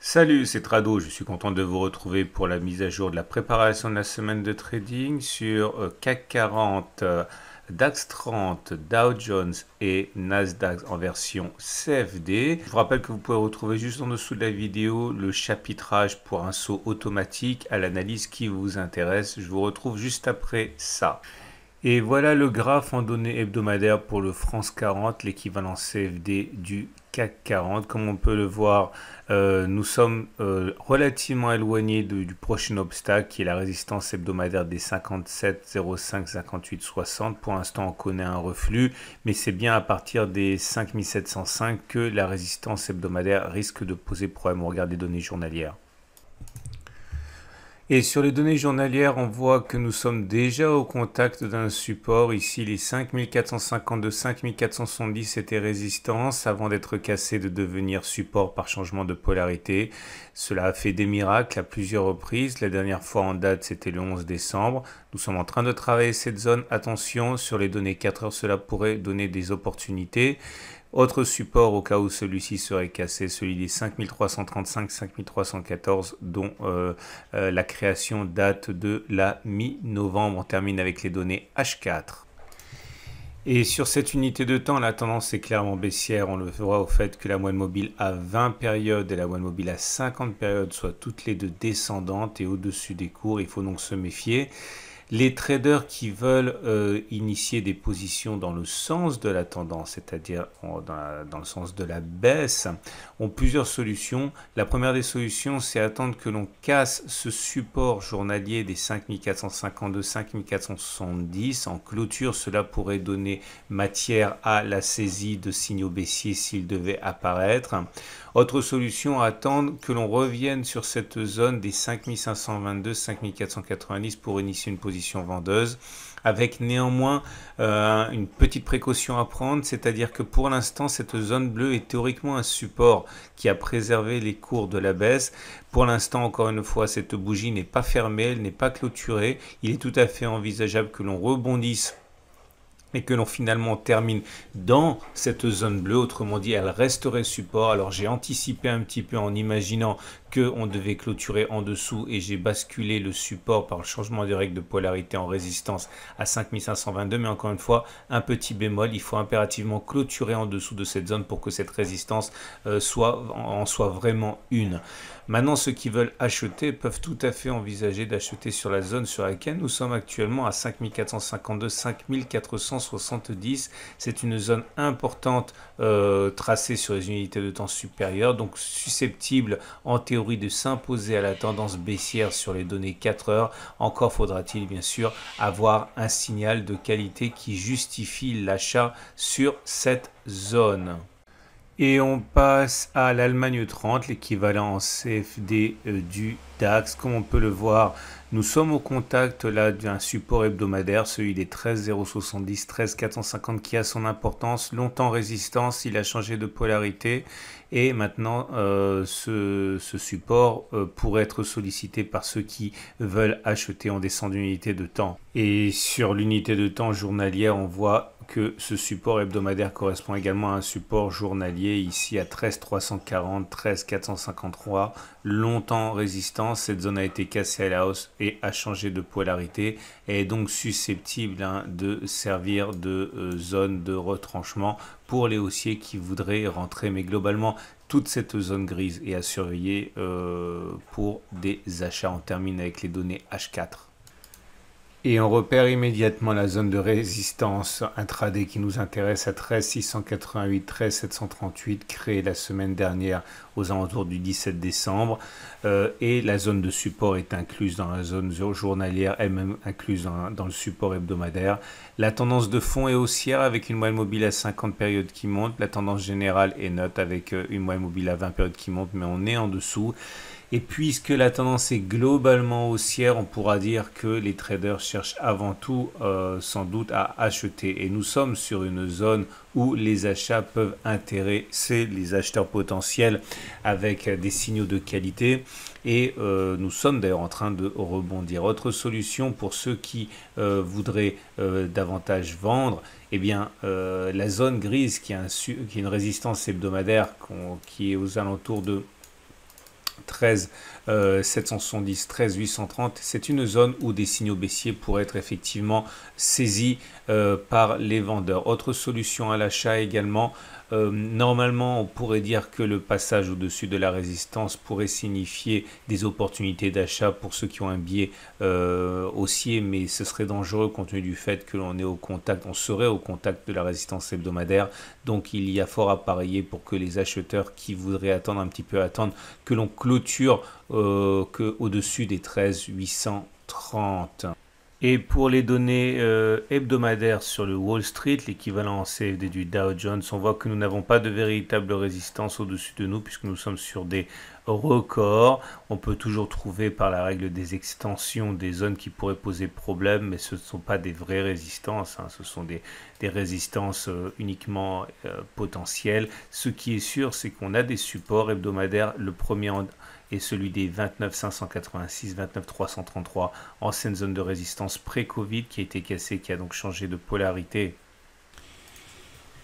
Salut, c'est Trado, je suis content de vous retrouver pour la mise à jour de la préparation de la semaine de trading sur CAC 40, DAX 30, Dow Jones et Nasdaq en version CFD. Je vous rappelle que vous pouvez retrouver juste en dessous de la vidéo le chapitrage pour un saut automatique à l'analyse qui vous intéresse. Je vous retrouve juste après ça. Et voilà le graphe en données hebdomadaires pour le France 40, l'équivalent CFD du CAC 40. Comme on peut le voir, nous sommes relativement éloignés du prochain obstacle qui est la résistance hebdomadaire des 57,05, 58,60. Pour l'instant, on connaît un reflux, mais c'est bien à partir des 5705 que la résistance hebdomadaire risque de poser problème. On regarde les données journalières. Et sur les données journalières, on voit que nous sommes déjà au contact d'un support. Ici, les 5452, 5470 étaient résistance avant d'être cassés, de devenir support par changement de polarité. Cela a fait des miracles à plusieurs reprises. La dernière fois en date, c'était le 11 décembre. Nous sommes en train de travailler cette zone. Attention, sur les données 4 heures, cela pourrait donner des opportunités. Autre support au cas où celui-ci serait cassé, celui des 5335, 5314, dont la création date de la mi-novembre. On termine avec les données H4. Et sur cette unité de temps, la tendance est clairement baissière. On le voit au fait que la moyenne mobile a 20 périodes et la moyenne mobile a 50 périodes, soit toutes les deux descendantes et au-dessus des cours. Il faut donc se méfier. Les traders qui veulent initier des positions dans le sens de la tendance, c'est-à-dire dans le sens de la baisse, ont plusieurs solutions. La première des solutions, c'est attendre que l'on casse ce support journalier des 5452, 5470 en clôture. Cela pourrait donner matière à la saisie de signaux baissiers s'ils devaient apparaître. Autre solution, attendre que l'on revienne sur cette zone des 5522, 5490 pour initier une position vendeuse, avec néanmoins une petite précaution à prendre, c'est-à-dire que pour l'instant, cette zone bleue est théoriquement un support qui a préservé les cours de la baisse. Pour l'instant, encore une fois, cette bougie n'est pas fermée, elle n'est pas clôturée. Il est tout à fait envisageable que l'on rebondisse et que l'on finalement termine dans cette zone bleue, autrement dit, elle resterait support. Alors j'ai anticipé un petit peu en imaginant qu'on devait clôturer en dessous et j'ai basculé le support par le changement de règle de polarité en résistance à 5522, mais encore une fois, un petit bémol, il faut impérativement clôturer en dessous de cette zone pour que cette résistance en soit vraiment une. Maintenant, ceux qui veulent acheter peuvent tout à fait envisager d'acheter sur la zone sur laquelle nous sommes actuellement à 5452, 5470. C'est une zone importante tracée sur les unités de temps supérieures, donc susceptible en théorie de s'imposer à la tendance baissière sur les données 4 heures. Encore faudra-t-il bien sûr avoir un signal de qualité qui justifie l'achat sur cette zone. Et on passe à l'Allemagne 30, l'équivalent en CFD du DAX. Comme on peut le voir, nous sommes au contact là d'un support hebdomadaire, celui des 13,070, 13,450 qui a son importance. Longtemps résistance, il a changé de polarité. Et maintenant, ce support pourrait être sollicité par ceux qui veulent acheter en descendant d'unité de temps. Et sur l'unité de temps journalière, on voit que ce support hebdomadaire correspond également à un support journalier ici à 13,340, 13,453, longtemps résistance. Cette zone a été cassée à la hausse et a changé de polarité et est donc susceptible de servir de zone de retranchement pour les haussiers qui voudraient rentrer. Mais globalement, toute cette zone grise est à surveiller pour des achats. On termine avec les données H4. Et on repère immédiatement la zone de résistance intraday qui nous intéresse à 13 688, 13 738, créée la semaine dernière aux alentours du 17 décembre. Et la zone de support est incluse dans la zone journalière, elle-même incluse dans le support hebdomadaire. La tendance de fond est haussière avec une moyenne mobile à 50 périodes qui monte. La tendance générale est neutre avec une moyenne mobile à 20 périodes qui monte, mais on est en dessous. Et puisque la tendance est globalement haussière, on pourra dire que les traders cherchent avant tout sans doute à acheter. Et nous sommes sur une zone où les achats peuvent intéresser les acheteurs potentiels avec des signaux de qualité. Et nous sommes d'ailleurs en train de rebondir. Autre solution pour ceux qui voudraient davantage vendre, eh bien, la zone grise qui a une résistance hebdomadaire qui est aux alentours de 13 770, 13 830, c'est une zone où des signaux baissiers pourraient être effectivement saisis par les vendeurs. Autre solution à l'achat également, normalement on pourrait dire que le passage au-dessus de la résistance pourrait signifier des opportunités d'achat pour ceux qui ont un biais haussier, mais ce serait dangereux compte tenu du fait que l'on est au contact, on serait au contact de la résistance hebdomadaire, donc il y a fort à parier pour que les acheteurs qui voudraient attendre un petit peu attendent que l'on clôture que au-dessus des 13 830. Et pour les données hebdomadaires sur le Wall Street, l'équivalent en CFD du Dow Jones, on voit que nous n'avons pas de véritable résistance au-dessus de nous puisque nous sommes sur des records. On peut toujours trouver par la règle des extensions des zones qui pourraient poser problème, mais ce ne sont pas des vraies résistances, hein. Ce sont des résistances uniquement potentielles. Ce qui est sûr, c'est qu'on a des supports hebdomadaires. Le premier est celui des 29 586, 29 333, ancienne zone de résistance pré-Covid qui a été cassée, qui a donc changé de polarité.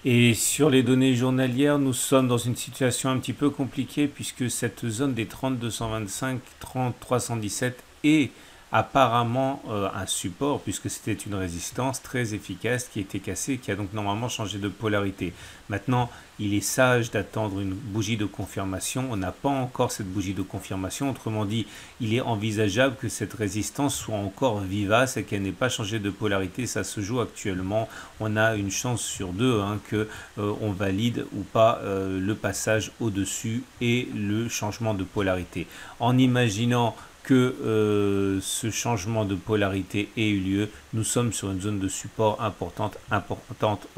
Et sur les données journalières, nous sommes dans une situation un petit peu compliquée puisque cette zone des 30 225, 30 317 est apparemment un support puisque c'était une résistance très efficace qui a été cassée, qui a donc normalement changé de polarité. Maintenant, il est sage d'attendre une bougie de confirmation. On n'a pas encore cette bougie de confirmation. Autrement dit, il est envisageable que cette résistance soit encore vivace et qu'elle n'ait pas changé de polarité. Ça se joue actuellement. On a une chance sur deux que on valide ou pas le passage au-dessus et le changement de polarité. En imaginant que ce changement de polarité ait eu lieu, nous sommes sur une zone de support importante,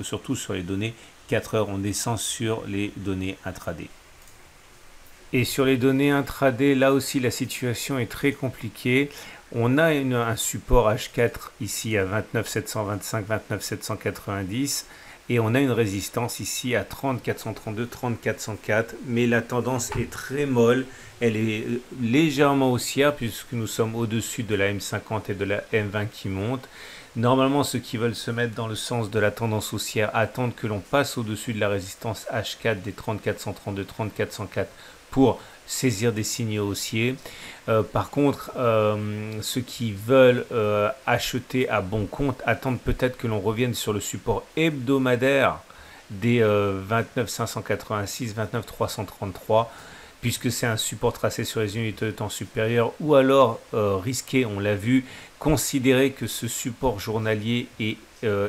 surtout sur les données 4 heures. On descend sur les données intraday. Et sur les données intraday, là aussi la situation est très compliquée. On a un support H4 ici à 29 725, 29 790. Et on a une résistance ici à 30 432, 30 404, mais la tendance est très molle. Elle est légèrement haussière puisque nous sommes au-dessus de la M50 et de la M20 qui montent. Normalement, ceux qui veulent se mettre dans le sens de la tendance haussière attendent que l'on passe au-dessus de la résistance H4 des 30 432, 30 404 pour saisir des signaux haussiers. Par contre, ceux qui veulent acheter à bon compte attendent peut-être que l'on revienne sur le support hebdomadaire des 29 586, 29 333, puisque c'est un support tracé sur les unités de temps supérieures, ou alors risqué, on l'a vu, considérer que ce support journalier est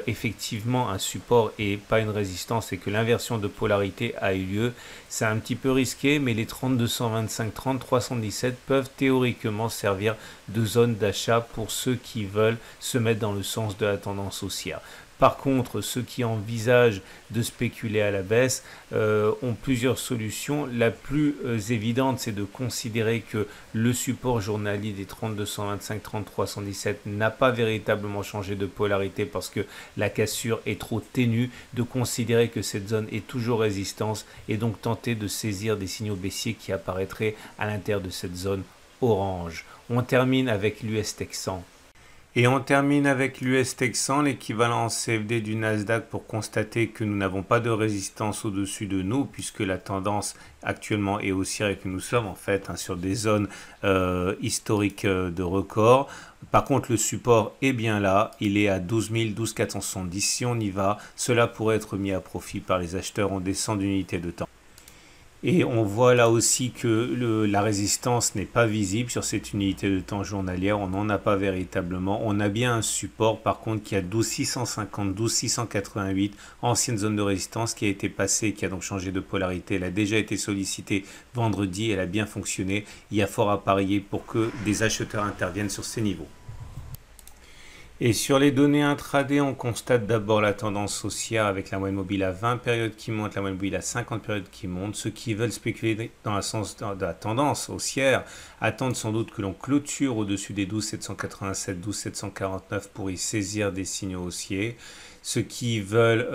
effectivement un support et pas une résistance et que l'inversion de polarité a eu lieu. C'est un petit peu risqué, mais les 30 225, 30 317 peuvent théoriquement servir de zone d'achat pour ceux qui veulent se mettre dans le sens de la tendance haussière. Par contre, ceux qui envisagent de spéculer à la baisse ont plusieurs solutions. La plus évidente, c'est de considérer que le support journalier des 30 225, 30 317 n'a pas véritablement changé de polarité parce que la cassure est trop ténue, de considérer que cette zone est toujours résistance et donc tenter de saisir des signaux baissiers qui apparaîtraient à l'intérieur de cette zone orange. On termine avec l'US Texan. Et on termine avec l'US Texan, l'équivalent en CFD du Nasdaq, pour constater que nous n'avons pas de résistance au-dessus de nous, puisque la tendance actuellement est haussière et que nous sommes en fait sur des zones historiques de record. Par contre, le support est bien là, il est à 12 470. Si on y va, cela pourrait être mis à profit par les acheteurs. On descend d'unité de temps. Et on voit là aussi que la résistance n'est pas visible sur cette unité de temps journalière, on n'en a pas véritablement. On a bien un support par contre qui a 12 650, 12 688, ancienne zone de résistance qui a été passée, qui a donc changé de polarité. Elle a déjà été sollicitée vendredi, elle a bien fonctionné. Il y a fort à parier pour que des acheteurs interviennent sur ces niveaux. Et sur les données intraday, on constate d'abord la tendance haussière avec la moyenne mobile à 20 périodes qui monte, la moyenne mobile à 50 périodes qui monte. Ceux qui veulent spéculer dans le sens de la tendance haussière attendent sans doute que l'on clôture au-dessus des 12 787, 12 749 pour y saisir des signaux haussiers. Ceux qui veulent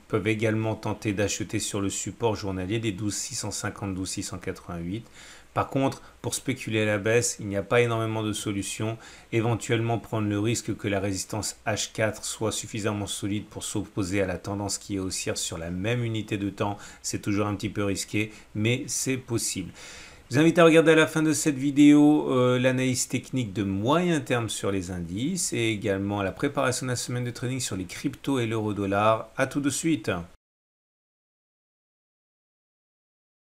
peuvent également tenter d'acheter sur le support journalier des 12 650, 12 688. Par contre, pour spéculer à la baisse, il n'y a pas énormément de solutions. Éventuellement prendre le risque que la résistance H4 soit suffisamment solide pour s'opposer à la tendance qui est haussière sur la même unité de temps, c'est toujours un petit peu risqué, mais c'est possible. Je vous invite à regarder à la fin de cette vidéo l'analyse technique de moyen terme sur les indices et également la préparation de la semaine de trading sur les cryptos et l'euro-dollar. À tout de suite.